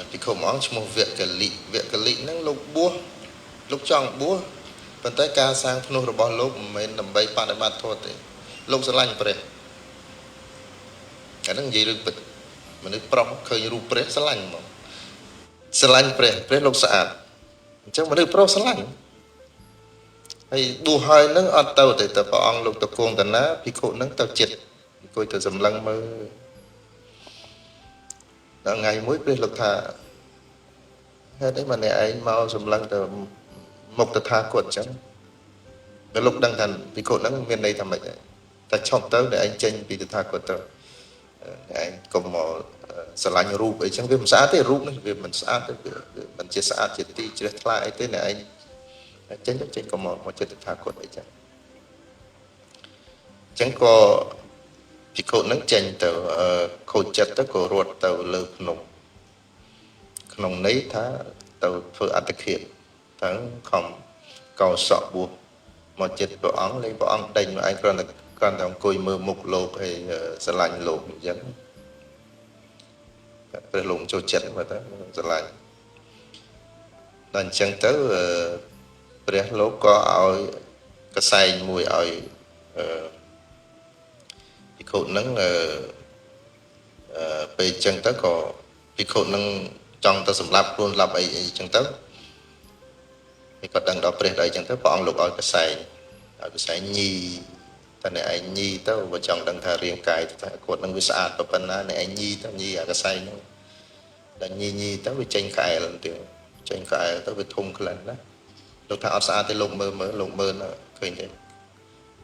ពីខុំអង្គឈ្មោះវគ្គលិហ្នឹងលោកបួសលោកចង់បួសប៉ុន្តែការសាងភ្នោះរបស់លោកមិនមែនដើម្បីបដិបត្តិធម៌ទេលោកស្រឡាញ់ព្រះអាហ្នឹងនិយាយរឿងពិតមនុស្សប្រុសឃើញរូបព្រះស្រឡាញ់ហ្មងស្រឡាញ់ព្រះលោកស្អាតអញ្ចឹងមនុស្សប្រុសស្រឡាញ់ហើយបួសហើយនឹងអត់ទៅទេតែព្រះអង្គលោកតកងតាណាភិក្ខុនឹងទៅចិត្តអង្គុយទៅសម្លឹងមើលដល់ថ្ងៃមួយព្រះលោកថាហេតុអីមកអ្នកឯងមកសម្លឹងទៅមុខតថាគតអញ្ចឹងដល់លោកដឹងថាភិក្ខុនឹងមានន័យថាម៉េចដែរតែឈប់ទៅអ្នកឯងចេញពីតថាគតទៅអ្នកឯងកុំមកស្រឡាញ់រូបអីចឹងវាមិនស្អាតទេរូបនេះវាមិនស្អាតទេវាមិនជាស្អាតជាទីជ្រះថ្លាអីទេអ្នកឯងចេញកុំមកចិត្តថាគតអីចឹងអញ្ចឹងក៏ភិក្ខុនឹងចេញទៅខូចចិត្តទៅក៏រត់ទៅលើក្នុងន័យថាទៅធ្វើអត្តឃាតទាំងខំកោសក់បួសមកចិត្តព្រះអង្គលេងព្រះអង្គដេញមកឯងគ្រាន់តែអង្គុយមើលមុខលោកហើយស្រឡាញ់លោកអញ្ចឹងព្រះលោកចូលចិត្តមកទៅស្រឡាញ់ដល់អញ្ចឹងទៅព្រះលោកក៏ឲ្យកសែងមួយឲ្យភិក្ខុនឹងពេលអញ្ចឹងទៅក៏ភិក្ខុនឹងចង់ទៅសម្លាប់ខ្លួនស្លាប់អីអញ្ចឹងទៅហើយក៏ដឹងដល់ព្រះដល់អញ្ចឹងទៅព្រះអង្គលោកឲ្យកសែងញីតែអ្នកឯងញីទៅបើចង់ដឹងថារាងកាយថាគាត់នឹងវាស្អាតប៉ុណ្ណាអ្នកឯងញីទៅញីអាកសែងហ្នឹងដល់ញីទៅវាចេញក្អែលទៅចេញក្អែលទៅវាធំក្លិនណាលោកថាអត់ស្អាតទេលោកមើលឃើញទេ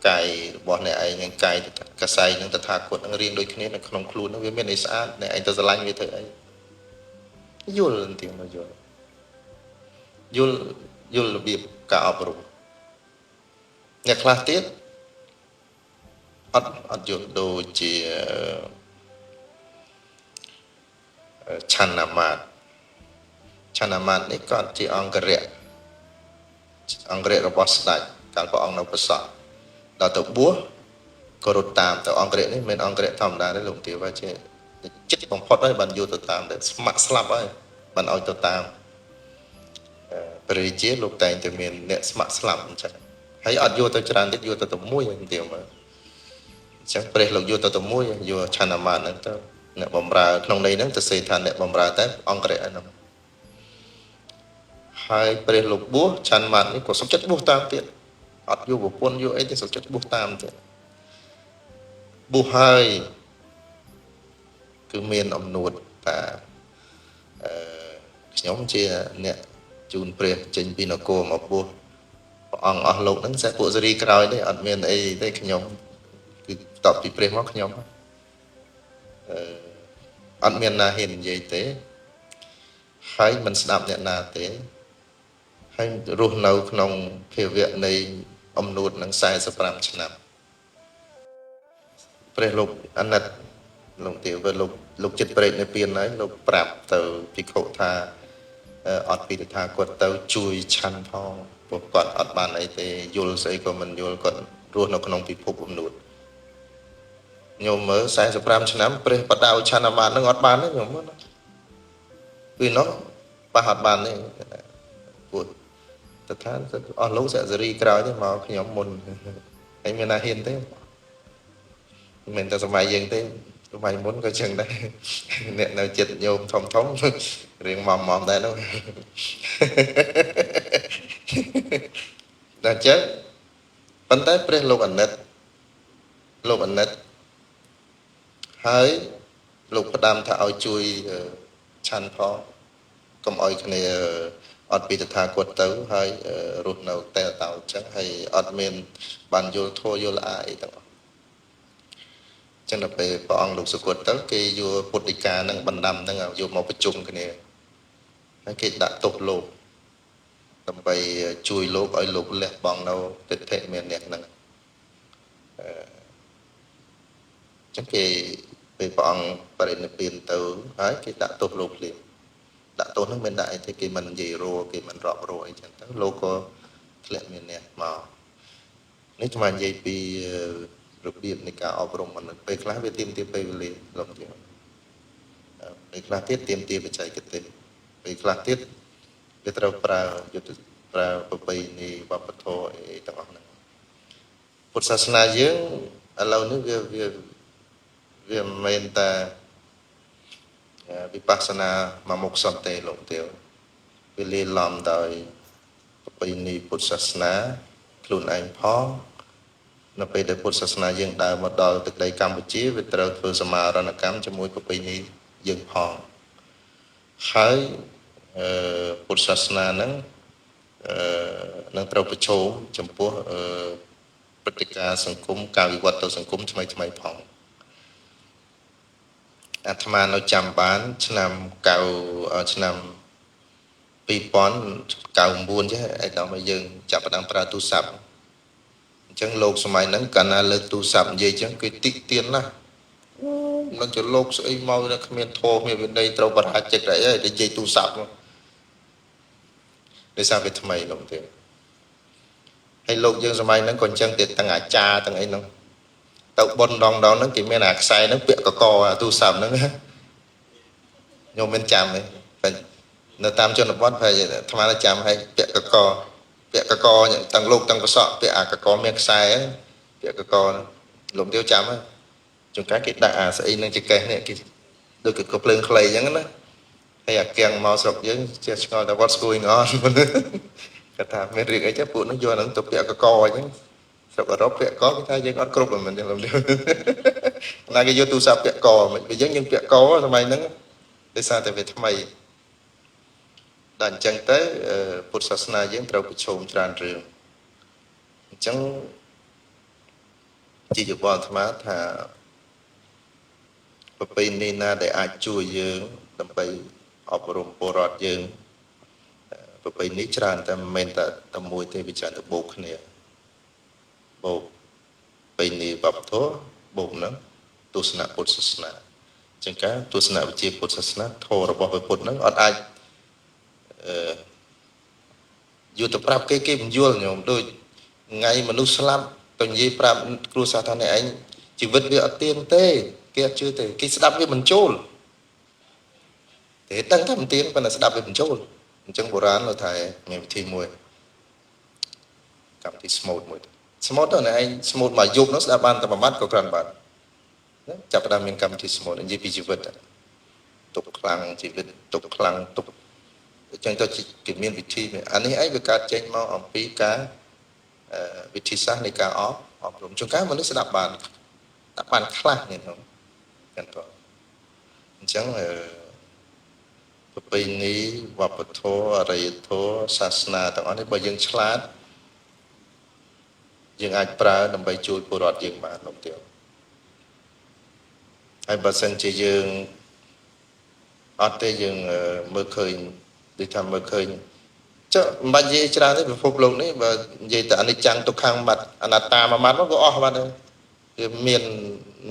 កាយរបស់អ្នកឯងនឹងកាយកសែងនឹងតថាគតនឹងរៀងដូចគ្នានៅក្នុងខ្លួននឹងវាមានអីស្អាតអ្នកឯងទៅស្រឡាញ់វាធ្វើអីយល់ទីមកយល់របៀបការអប់រំអ្នកខ្លះទៀតអត់យល់ដូចជាឆាណាមាតនេះក៏ជាអង្គរៈរបស់ស្ដេចកាលព្រះអង្គនៅប្រសពដល់ទៅបួសក៏រត់តាមទៅអង្គរៈនេះមិនមែនអង្គរៈធម្មតាទេលោកទាវជាចិត្តបំផុតហើយបានយកទៅតាមទៅស្ម័គ្រស្លាប់ហើយបានឲ្យទៅតាមព្រះរាជាលោកតែងតែមានអ្នកស្ម័គ្រស្លាប់អញ្ចឹងហើយអត់យកទៅច្រើនទៀតយកទៅមួយហ្នឹងទាវមើលអញ្ចឹងព្រះលោកយកទៅមួយយកឆាណាមាតហ្នឹងទៅអ្នកបំរើក្នុងន័យហ្នឹងទៅសេថាអ្នកបំរើតែអង្គរៈហ្នឹងហើយព្រះលោកបួសឆាណាមាតនេះក៏សុខចិត្តបួសតាមទៀតអត់យកប្រពន្ធយកអីទេសុខចិត្តបួសតាមទៀតបួសហើយគឺមានអំណួតថាខ្ញុំជាអ្នកជូនព្រះចេញពីនគរមកបួសព្រះអង្គអស់លោកហ្នឹងសេះពួកសេរីក្រោយទេអត់មានអីទេខ្ញុំគឺតបពីព្រះមកខ្ញុំអត់មានណាហ៊ាននិយាយទេហើយមិនស្ដាប់អ្នកណាទេហើយរស់នៅក្នុងភាវៈនៃអំនួតនឹង45ឆ្នាំព្រះលោកអាណិតលោកទាវលោកចិត្តប្រេកនៅពៀនហើយលោកប្រាប់ទៅភិក្ខុថាអត់ពីតថាគាត់ទៅជួយឆាន់ផងព្រោះគាត់អត់បានអីទេយល់ស្អីក៏មិនយល់គាត់រស់នៅក្នុងពិភពអំនួតញោមមើល45ឆ្នាំព្រះបដៅឆាន់អាមាតនឹងអត់បានទេញោមមើលពីនោះប៉ះអត់បានទេពួកតថាអស់លោកសេរីក្រោយទេមកខ្ញុំមុនហើយមានណាហ៊ានទេមិនមែនតែសម័យយើងទេសម័យមុនក៏ចឹងដែរអ្នកនៅចិត្តញោមធំរៀងម៉មដែរនោះតែចឹងប៉ុន្តែព្រះលោកអាណិតហើយលោកផ្ដាំថាឲ្យជួយឆាន់ផងកុំឲ្យគ្នាអត់ពីតថាគាត់ទៅហើយរស់នៅតែតោចឹងហើយអត់មានបានយល់ធัวយល់អាអីទាំងអស់ចឹងដល់ពេលព្រះអង្គលោកសុគតទៅគេយកពុទ្ធដីកានឹងបណ្ដាំហ្នឹងយកមកប្រជុំគ្នាហើយគេដាក់ទោសលោកដើម្បីជួយលោកឲ្យលោកលះបង់នៅទិដ្ឋិមានអ្នកហ្នឹងចឹងគេពេលព្រះអង្គបរិនិព្វានទៅហើយគេដាក់ទោសលោកភ្លាមដាក់ទោសហ្នឹងមិនដាក់អីទេគេមិននិយាយរោគេមិនរាប់រោអីចឹងទៅលោកក៏ធ្លាក់មានអ្នកមកនេះខ្ញុំនិយាយពីរបៀបនៃការអប់រំមនុស្សពេលខ្លះវាទាមទារពេលវេលាលោកទៀតពេលខ្លះទៀតទាមទារបច្ចេកទេស ពេលខ្លះទៀតវាត្រូវប្រើយុទ្ធប្រើប្រពៃណីវប្បធម៌អីទាំងអស់ហ្នឹងពុទ្ធសាសនាយើងឥឡូវនេះវាមិនមែនតែវិបស្សនាមួយមុខសន្តិលោកទេវាលាយឡំដោយប្រពៃណីពុទ្ធសាសនាខ្លួនឯងផងនៅពេលដែលពុទ្ធសាសនាយើងដើរមកដល់ទឹកដីកម្ពុជាវាត្រូវធ្វើសមារណកម្មជាមួយប្រពៃណីយើងផងហើយពុទ្ធសាសនាហ្នឹងនឹងត្រូវប្រឈមចំពោះព្រឹត្តិការណ៍សង្គមការវិវត្តទៅសង្គមថ្មីថ្មីផងអាត្មានៅចាំបានឆ្នាំឆ្នាំ2099ចេះឯដល់មកយើងចាប់ផ្ដើមប្រើទូរស័ព្ទអញ្ចឹងលោកសម័យហ្នឹងកាលណាលើកទូរស័ព្ទនិយាយអញ្ចឹងគេតិចទៀនណាស់មិនជាលោកស្អីមកនៅគ្មានធម៌គ្មានវិន័យត្រូវបរាជិកអីនិយាយទូរស័ព្ទដោយសារវាថ្មីលោកទេហើយលោកយើងសម័យហ្នឹងក៏អញ្ចឹងទៀតទាំងអាចារ្យទាំងអីហ្នឹងទៅប៉ុនដងហ្នឹងគេមានអាខ្សែហ្នឹងពាក់កកអាទូរស័ព្ទហ្នឹងខ្ញុំមិនចាំទេនៅតាមជនបទប្រហែលអាត្មាចាំឲ្យពាក់កកទាំងលោកទាំងកសក់ពាក់អាកកមានខ្សែពាក់កកលោកទាវចាំហ្នឹងជួនកាលគេដាក់អាស្អីនឹងចកេះនេះគេដូចកភ្លើងខ្លីអញ្ចឹងណាហើយអាគៀងមកស្រុកយើងជាឆ្ងល់តែ what's going on គាត់ថាមានរឿងអីចឹងពួកនោះយកហ្នឹងទៅពាក់កកអញ្ចឹងស្រុកអឺរ៉ុបពាក់កគេថាយើងអត់គ្រប់មិនចឹងលោកទាវណាគេយកទូរស័ព្ទពាក់កមិនវាយើងពាក់កសម័យហ្នឹងដោយសារតែវាថ្មីដល់អញ្ចឹងទៅពុទ្ធសាសនាយើងត្រូវប្រឈមច្រើនរឿងអញ្ចឹងជាយោបល់អាត្មាថាប្រពៃណីណាដែលអាចជួយយើងដើម្បីអប់រំពលរដ្ឋយើងប្រពៃណីច្រើនតែមិនមែនតែមួយទេវាច្រើនទៅបូកគ្នាបូកប្រពៃណីវប្បធម៌បូកនឹងទស្សនៈពុទ្ធសាសនាអញ្ចឹងការទស្សនវិជ្ជាពុទ្ធសាសនាធម៌របស់ព្រះពុទ្ធនឹងអត់អាចយល់ទៅប្រាប់គេមិនយល់ញោមដូចថ្ងៃមនុស្សស្លាប់ទៅនិយាយប្រាប់គ្រួសារថាអ្នកឯងជីវិតវាអត់ទៀងទេគេអត់ជឿទេគេស្ដាប់វាមិនចូលទេដឹងថាមិនទៀងប៉ុន្តែស្ដាប់វាមិនចូលអញ្ចឹងបុរាណលោកថាមានវិធីមួយកម្មវិធីស្មូតមួយស្មូតទៅអ្នកឯងស្មូតមកយប់នោះស្ដាប់បានតែមួយម៉ាត់ក៏គ្រាន់បានចាប់ផ្ដើមមានកម្មវិធីស្មូតនិយាយពីជីវិតទុកខ្លាំងជីវិតទុកខ្លាំងទុកអញ្ចឹងទៅគេមានវិធីអានេះឯងវាកើតចេញមកអំពីការវិធីសាស្ត្រនៃការអប់រំជួនកាលមនុស្សស្ដាប់បានខ្លះនេះហ្នឹងចឹងទៅអញ្ចឹងប្រពៃណីវប្បធម៌អរិយធម៌សាសនាទាំងអស់នេះបើយើងឆ្លាតយើងអាចប្រើដើម្បីជួយពលរដ្ឋយើងបាននោះទៀតហើយបើសិនជាយើងអត់ទេយើងមើលឃើញដូចថាមើលឃើញចុះមិនបាច់និយាយច្រើនទេពិភពលោកនេះបើនិយាយតែអនិច្ចំទុក្ខំបាត់អនត្តាមួយម៉ាត់មកក៏អស់បាត់ហើយវាមាន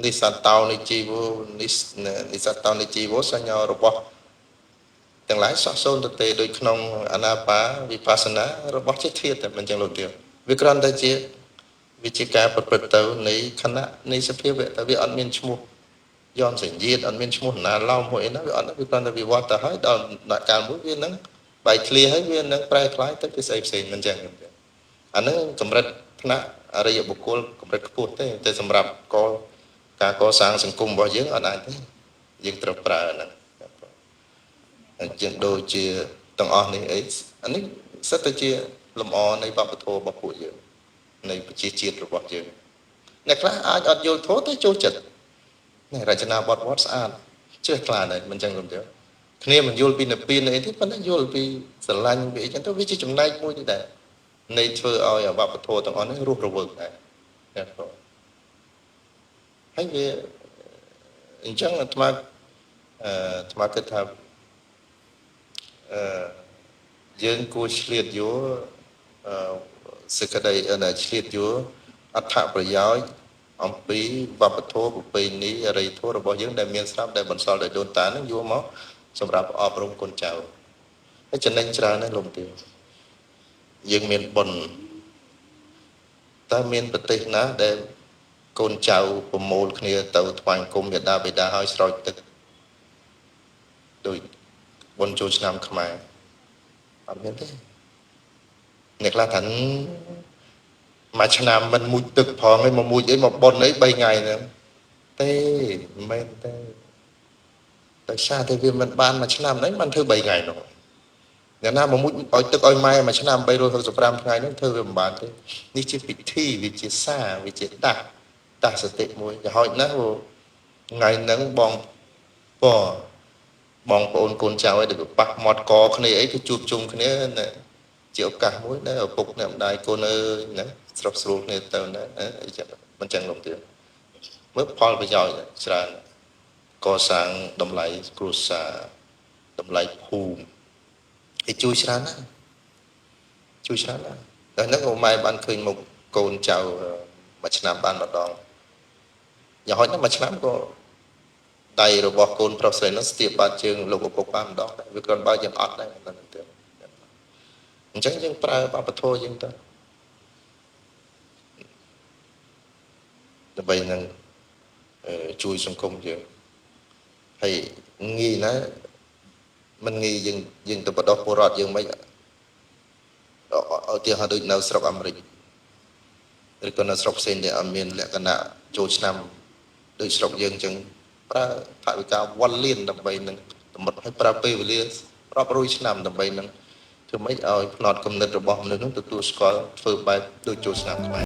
និស្សតោនិជីវោនិស្សតោនិជីវោសញ្ញរបស់ទាំងឡាយសោះសូន្យទៅទេដូចក្នុងអនាបាវិបស្សនារបស់ជាធាតុតែមិនចឹងលោកទៀតវាគ្រាន់តែជាវិជាការប្រព្រឹត្តទៅនៃខណៈនៃសភាវៈតែវាអត់មានឈ្មោះយន់សញ្ជាតិអត់មានឈ្មោះណាឡោមមួយអីណាវាអត់វាគ្រាន់តែវិវត្តទៅហើយដល់កាលមួយវានឹងបែកធ្លាយហើយវានឹងប្រែក្លាយទៅជាស្អីផ្សេងមិនចឹងអានឹងកម្រិតថ្នាក់អរិយបុគ្គលកម្រិតខ្ពស់ទេតែសម្រាប់ការកសាងសង្គមរបស់យើងអត់អាចទេយើងត្រូវប្រើហ្នឹងអញ្ចឹងដូចជាទាំងអស់នេះអីអានេះសិតតែជាលំអនៃវប្បធម៌របស់ពួកយើងនៃប្រជាជាតិរបស់យើងអ្នកខ្លះអាចអត់យល់ធម៌តែចូលចិត្តរចនាបថវត្តស្អាតជឿខ្លាដែរមិនចឹងទេគ្នាមិនយល់ពីនិព្វានអីទេប៉ុន្តែយល់ពីស្រឡាញ់ពីអីចឹងទៅវាជាចំណែកមួយទៀតដែរនៃធ្វើឲ្យវប្បធម៌ទាំងអស់នេះរស់រវើកដែរហើយវាអញ្ចឹងអាត្មាគិតថាយើងគួរឆ្លៀតយកសេចក្តីឆ្លៀតយកអត្ថប្រយោជន៍អំពីវប្បធម៌ប្រពៃណីអរិយធម៌របស់យើងដែលមានស្រាប់ដែលបន្សល់ដោយដូនតានឹងយកមកសម្រាប់អប់រំកូនចៅហើយចំណេញច្រើនណាស់លោកទាវយើងមានបុណ្យតើមានប្រទេសណាដែលកូនចៅប្រមូលគ្នាទៅថ្វាយគុំមេដាបេដាឲ្យស្រោចទឹកដូច បុណ្យចូលឆ្នាំខ្មែរអត់មានទេអ្នកខ្លះថាមួយឆ្នាំមិនមួយទឹកផងឯងមកមួយអីមកបុណ្យអី3ថ្ងៃហ្នឹងទេមិនមែនទេដោយសារតែវាមិនបានមួយឆ្នាំហ្នឹងបានធ្វើ3ថ្ងៃនោះអ្នកណាមកមួយឲ្យទឹកឲ្យម៉ែមួយឆ្នាំ365ថ្ងៃហ្នឹងធ្វើវាមិនបានទេនេះជាពិធីវាជាសារវាជាតាសតិមួយទៅហោចណាស់ថ្ងៃហ្នឹងបងប្អូនកូនចៅឲ្យទៅប៉ះមាត់កគ្នាអីទៅជួបជុំគ្នាណាជាឱកាសមួយដែលឪពុកអ្នកម្ដាយកូនអើយណាស្រុកស្រួលគ្នាទៅណាអីចឹងមិនចឹងលោកទៀតមើលផលប្រយោជន៍ច្រើនកសាងតម្លៃគ្រួសារតម្លៃភូមិឯជួយច្រើនណាជួយច្រើនណាតែហ្នឹងម៉ែបានឃើញមុខកូនចៅមួយឆ្នាំបានម្ដងយ៉ាងហោចណាស់មួយឆ្នាំក៏ដៃរបស់កូនប្រុសស្រីនោះស្ទាបបាត់ជើងលោកឪពុកបានម្ដងដែរវាគ្រាន់បើយើងអត់ដែរហ្នឹងទៅអញ្ចឹងយើងប្រើបបធរយើងទៅដើម្បីនឹងជួយសង្គមយើងហើយងាយណាមិនងាយយើងទៅបដោះពលរដ្ឋយើងមិនឧទាហរណ៍ដូចនៅស្រុកអាមេរិកឬក៏នៅស្រុកផ្សេងដែលអត់មានលក្ខណៈចូលឆ្នាំដូចស្រុកយើងអញ្ចឹងប្រើថវិកាវ៉ាន់លានដើម្បីនឹងតម្រិតឲ្យប្រើពេលវេលារាប់រយឆ្នាំដើម្បីនឹងធ្វើម៉េចឲ្យផ្នត់គំនិតរបស់មនុស្សនោះទទួលស្គាល់ធ្វើបែបដូចចូលឆ្នាំខ្មែរ